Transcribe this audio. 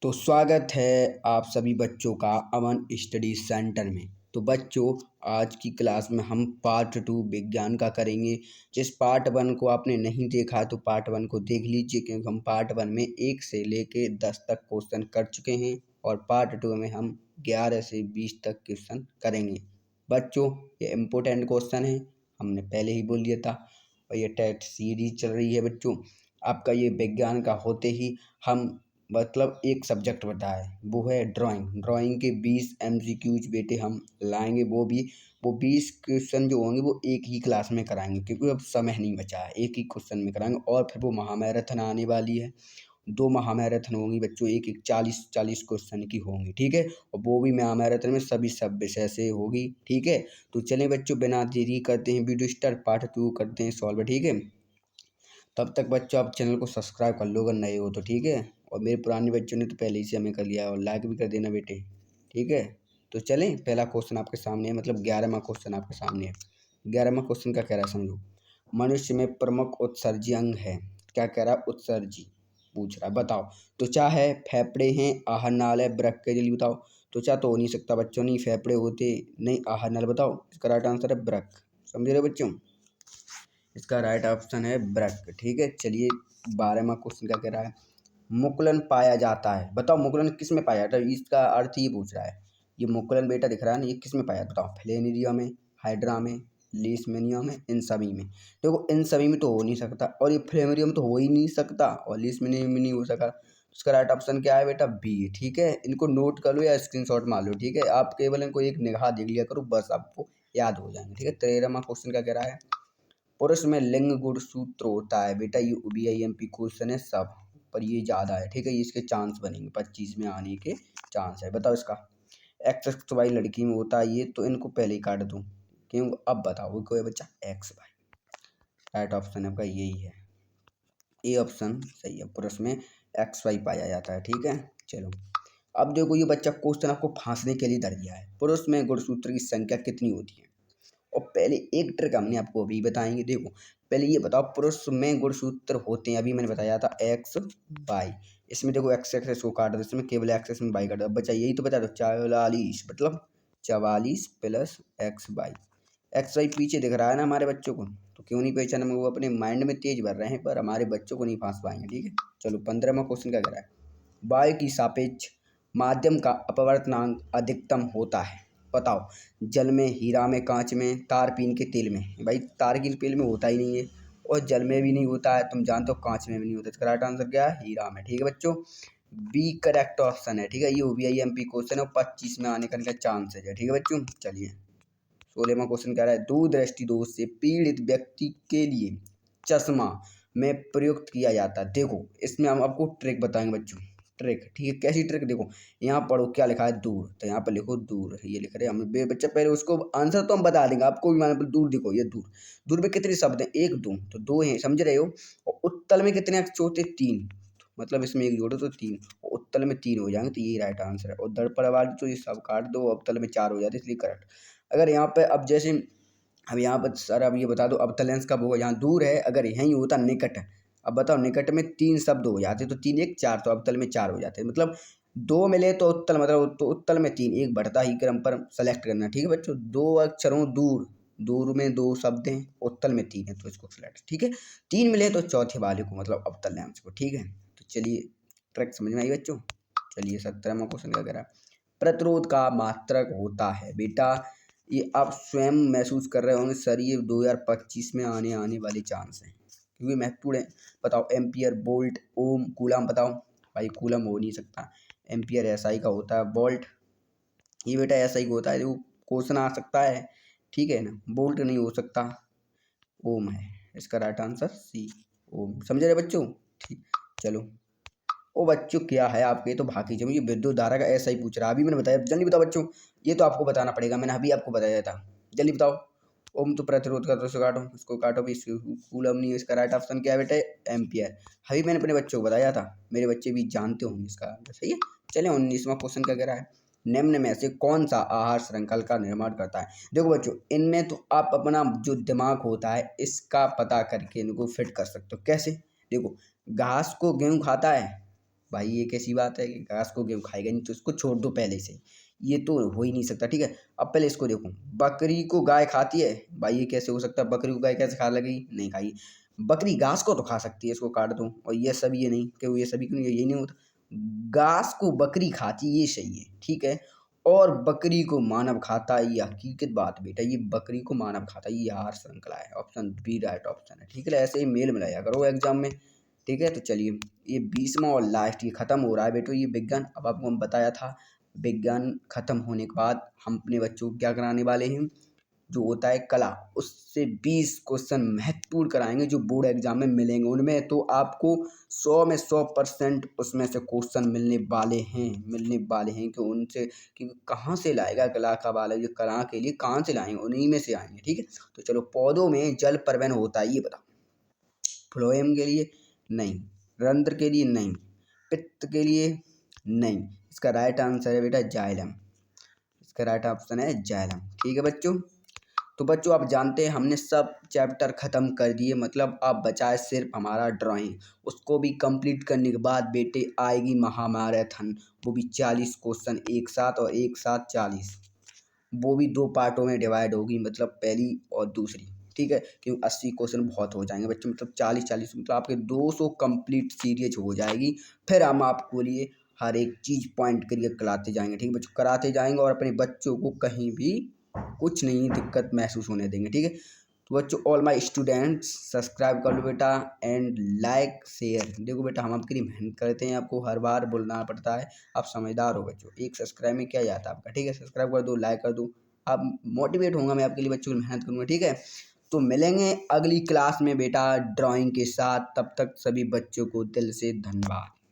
तो स्वागत है आप सभी बच्चों का अमन स्टडी सेंटर में। तो बच्चों, आज की क्लास में हम पार्ट 2 विज्ञान का करेंगे। जिस पार्ट 1 को आपने नहीं देखा है तो पार्ट 1 को देख लीजिए, क्योंकि हम पार्ट 1 में 1 से लेके 10 तक क्वेश्चन कर चुके हैं और पार्ट 2 में हम 11 से 20 तक क्वेश्चन करेंगे। बच्चों, ये इम्पोर्टेंट क्वेश्चन है, हमने पहले ही बोल दिया था। और ये टेस्ट सीरीज चल रही है बच्चों। आपका ये विज्ञान का होते ही हम एक सब्जेक्ट बताए, वो है ड्राइंग के 20 MCQs बेटे हम लाएंगे। वो 20 क्वेश्चन जो होंगे वो एक ही क्लास में कराएंगे, क्योंकि अब समय नहीं बचा है। एक ही क्वेश्चन में कराएंगे और फिर वो महामैराथन आने वाली है। 2 महामैराथन होंगी बच्चों, एक 40 क्वेश्चन की होंगी, ठीक है। और वो भी महामैराथन में सभी सब विषय से होगी, ठीक है। तो चलें बच्चों, बिना देरी करते हैं वीडियो स्टार्ट, पार्ट 2 करते हैं सॉल्व, ठीक है। तब तक बच्चों आप चैनल को सब्सक्राइब कर लो अगर नए हो तो, ठीक है। और मेरे पुराने बच्चों ने तो पहले ही से हमें कर लिया, और लाइक भी कर देना बेटे, ठीक है। तो चलें, पहला क्वेश्चन आपके सामने है, 11वां क्वेश्चन आपके सामने है। 11वां क्वेश्चन क्या कह रहा है समझो। मनुष्य में प्रमुख उत्सर्जी अंग है। क्या कह रहा है? उत्सर्जी पूछ रहा है, बताओ। त्वचा है, फेफड़े हैं, आहार नाल है, वृक्क है, जल्दी बताओ। त्वचा तो हो नहीं सकता बच्चों, नहीं फेफड़े होते, नहीं आहार नाल, बताओ। इसका राइट आंसर है वृक्क। समझ रहे हो बच्चों? इसका राइट ऑप्शन है वृक्क, ठीक है। चलिए 12वां क्वेश्चन क्या कह रहा है। मुकुलन पाया जाता है, बताओ मुकुलन किस में पाया जाता है। इसका अर्थ ये पूछ रहा है। ये मुकुलन बेटा दिख रहा है ना, ये किस में पाया जाता है बताओ। फ्लेनेरिया में, हाइड्रा में, लीशमैनिया में, इन सभी में। देखो इन सभी में तो हो नहीं सकता, और ये फ्लेमेरिया में तो हो ही नहीं सकता, और लीशमैनिया में नहीं हो सका। इसका राइट ऑप्शन क्या है बेटा? बी, ठीक है। इनको नोट कर लो या स्क्रीनशॉट मार लो, ठीक है। आप केवल इनको एक निगाह देख लिया करो, बस आपको याद हो जाएंगे, ठीक है। 13वां क्वेश्चन क्या कह रहा है। पुरुष में लिंग गुणसूत्र होता है बेटा, ये BIMP क्वेश्चन है सब, पर ये ज़्यादा है, ठीक है। ये इसके चांस बनेंगे 25 में आने के चांस है। बताओ इसका। XY लड़की में होता है ये, तो इनको पहले ही काट दूँ क्यों। अब बताओ कोई बच्चा XY। राइट ऑप्शन आपका यही है, ए ऑप्शन सही है। पुरुष में XY पाया जाता है, ठीक है। चलो अब देखो, ये बच्चा क्वेश्चन आपको फांसने के लिए डर गया है। पुरुष में गुणसूत्र की संख्या कितनी होती है। और पहले एक ट्रिक हमने आपको अभी बताएंगे। देखो पहले ये बताओ, पुरुष में गुणसूत्र होते हैं, अभी मैंने बताया था XY। इसमें देखो x को काट दो, इसमें केवल x में y काट दो। अब बच्चा यही तो बता दो, 44 मतलब 44 प्लस XY पीछे दिख रहा है ना हमारे बच्चों को, तो क्यों नहीं पहचाना। वो अपने माइंड में तेज भर रहे हैं, पर हमारे बच्चों को नहीं फांस पाएंगे, ठीक है। चलो 15वां क्वेश्चन क्या कर रहा है। वायु की सापेक्ष माध्यम का अपवर्तनांक अधिकतम होता है, बताओ। जल में, हीरा में, कांच में, तारपीन के तेल में। भाई तार के तेल में होता ही नहीं है, और जल में भी नहीं होता है, तुम जानते हो, कांच में भी नहीं होता। इसका राइट आंसर क्या है? हीरा में, ठीक है बच्चों। बी करेक्ट ऑप्शन है, ठीक है। ये BIMP क्वेश्चन है, 25 में आने का चांस है, ठीक है बच्चों। चलिए 16वां क्वेश्चन कह रहा है। दूर दृष्टि दोष से पीड़ित व्यक्ति के लिए चश्मा में प्रयुक्त किया जाता है। देखो इसमें हम आपको ट्रिक बताएंगे बच्चों, ट्रिक, ठीक है। कैसी ट्रिक? देखो यहाँ पढ़ो क्या लिखा है, दूर, तो यहाँ पर लिखो दूर, ये लिख रहे हैं हम बच्चा। पहले उसको आंसर तो हम बता देंगे आपको भी, मान दूर देखो, ये दूर, दूर में कितने शब्द हैं, 1 2, तो 2 हैं, समझ रहे हो। और उत्तल में कितने अक्षर होते? 3, मतलब इसमें एक जोड़ो तो 3, और उत्तल में 3 हो जाएंगे, तो ये राइट आंसर है। और दर्पण वाली तो ये सब काट दो, अवतल में 4 हो जाते, इसलिए करेक्ट। अगर यहाँ पे अब जैसे अब यहाँ पर सर अब ये बता दो, अवतल लेंस कब होगा। यहाँ दूर है, अगर यहीं होता निकट है। अब बताओ, निकट में 3 शब्द हो जाते, तो 3 1 4, तो अवतल में 4 हो जाते, मतलब 2 मिले तो उत्तल, मतलब तो उत्तल में 3, एक बढ़ता ही क्रम पर सेलेक्ट करना, ठीक है बच्चों। 2 अक्षरों दूर, दूर में 2 शब्द हैं, उत्तल में 3 है, तो इसको सेलेक्ट, ठीक है। 3 मिले तो चौथे वाले को, मतलब अवतल लेंस को, ठीक है। तो चलिए ट्रिक समझ में आई बच्चों। चलिए 17वां क्वेश्चन क्या कह रहा है। प्रतिरोध का मात्रक होता है बेटा, ये आप स्वयं महसूस कर रहे होंगे सर, ये 2025 में आने वाले चांस हैं, क्योंकि महत्वपूर्ण है। बताओ एम्पियर, वोल्ट, ओम, कूलम, बताओ। भाई कूलम हो नहीं सकता, एम्पियर SI का होता है, वोल्ट ये बेटा SI का होता है, जो क्वेश्चन आ सकता है, ठीक है ना। वोल्ट नहीं हो सकता, ओम है इसका राइट आंसर, सी ओम। समझ रहे बच्चों? ठीक, चलो। ओ बच्चों क्या है आपके तो भागी जमी, ये विद्युत धारा का ऐसा ही पूछ रहा है, अभी मैंने बताया। जल्दी बताओ बच्चों, ये तो आपको बताना पड़ेगा, मैंने अभी आपको बताया था। जल्दी बताओ। ओम तो प्रतिरोध का, तो इसको काटो भी, कूलम नहीं है। इसका राइट ऑप्शन क्या है बेटे? एम्पियर। अभी मैंने अपने बच्चों को बताया था, मेरे बच्चे भी जानते होंगे इसका आंसर, सही है। चलिए 19वां क्वेश्चन क्या कह रहा है। निम्न में से कौन सा आहार श्रृंखला का निर्माण करता है। देखो बच्चों, इनमें तो आप अपना जो दिमाग होता है इसका पता करके इनको फिट कर सकते हो। कैसे? देखो, घास को गेहूँ खाता है, भाई ये कैसी बात है कि घास को गेहूँ खाएगा नहीं, तो इसको छोड़ दो पहले से। ये तो हो ही नहीं सकता, ठीक है। अब पहले इसको देखो, बकरी को गाय खाती है, भाई ये कैसे हो सकता है, बकरी को गाय कैसे खा लगेगी, नहीं खाई। बकरी घास को तो खा सकती है, इसको काट दो। और ये सभी ये नहीं, क्यों ये सभी क्यों ये नहीं होता, घास को बकरी खाती है, ये सही है, ठीक है। और बकरी को मानव खाता है, ये हकीकत बात बेटा, ये बकरी को मानव खाता है, ये आहार श्रृंखला है, ऑप्शन बी राइट ऑप्शन है, ठीक है। ऐसे ही मेल मिलाया करो एग्जाम में, ठीक है। तो चलिए, ये 20वां और लास्ट ये खत्म हो रहा है बेटो, ये विज्ञान। अब आपको हम बताया था, विज्ञान खत्म होने के बाद हम अपने बच्चों को क्या कराने वाले हैं, जो होता है कला, उससे 20 क्वेश्चन महत्वपूर्ण कराएंगे जो बोर्ड एग्जाम में मिलेंगे। उनमें तो आपको 100 में 100% उसमें से क्वेश्चन मिलने वाले हैं कि उनसे कि कहाँ से लाएगा कला का वाला, ये कला के लिए कहाँ से लाएंगे, उन्हीं में से आएंगे, ठीक है। तो चलो, पौधों में जल परिवहन होता है, ये बताओ। फ्लोएम के लिए नहीं, रंध्र के लिए नहीं, पित्त के लिए नहीं, इसका राइट आंसर है बेटा जाइलम। इसका राइट ऑप्शन है जाइलम, ठीक है बच्चों। तो बच्चों, आप जानते हैं हमने सब चैप्टर ख़त्म कर दिए, मतलब अब बचा है सिर्फ हमारा ड्राइंग। उसको भी कंप्लीट करने के बाद बेटे आएगी महामैराथन, वो भी 40 क्वेश्चन एक साथ, और एक साथ 40। वो भी 2 पार्टों में डिवाइड होगी, मतलब पहली और दूसरी, ठीक है। क्योंकि 80 क्वेश्चन बहुत हो जाएंगे बच्चों, मतलब 40-40 मतलब आपके 200 कंप्लीट सीरीज हो जाएगी। फिर हम आपको लिए हर एक चीज़ पॉइंट करके कराते जाएंगे, ठीक है बच्चों, कराते जाएंगे, और अपने बच्चों को कहीं भी कुछ नहीं दिक्कत महसूस होने देंगे, ठीक है। तो बच्चों, ऑल माय स्टूडेंट्स, सब्सक्राइब कर लो बेटा, एंड लाइक शेयर। देखो बेटा, हम आपके लिए मेहनत करते हैं, आपको हर बार बोलना पड़ता है, आप समझदार हो बच्चों, एक सब्सक्राइब में क्या जाता है आपका, ठीक है। सब्सक्राइब कर दो, लाइक कर दो, आप मोटिवेट होंगे, मैं आपके लिए बच्चों की मेहनत करूँगा, ठीक है। तो मिलेंगे अगली क्लास में बेटा ड्राइंग के साथ, तब तक सभी बच्चों को दिल से धन्यवाद।